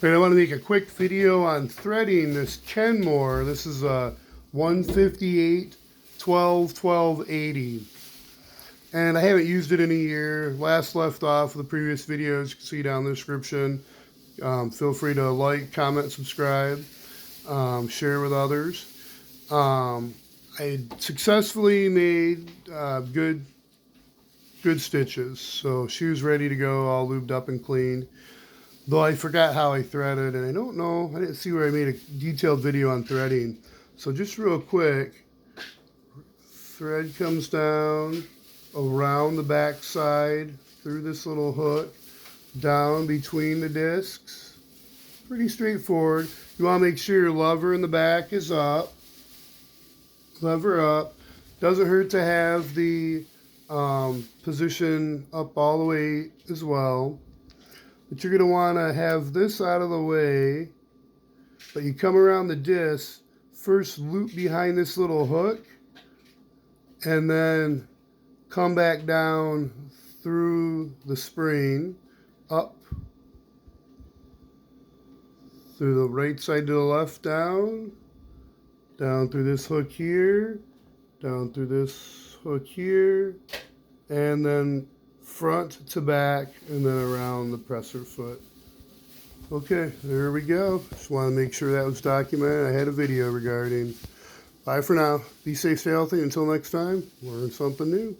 But I want to make a quick video on threading this Kenmore. This is a 158 12 80, and I haven't used it in a year. Last left off of the previous videos, you can see down in the description. Feel free to like, comment, subscribe, share with others. I successfully made good stitches, so she was ready to go, all lubed up and clean. Though I forgot how I threaded, and I don't know, I didn't see where I made a detailed video on threading. So just real quick, thread comes down around the back side through this little hook, down between the discs. Pretty straightforward. You want to make sure your lever in the back is up. Lever up. Doesn't hurt to have the position up all the way as well. But you're going to want to have this out of the way. But you come around the disc, first loop behind this little hook, and then come back down through the spring, up, through the right side to the left, down through this hook here, down through this hook here, and then front to back, and then around the presser foot. Okay, there we go. Just want to make sure that was documented. I had a video regarding. Bye for now. Be safe, stay healthy. Until next time, learn something new.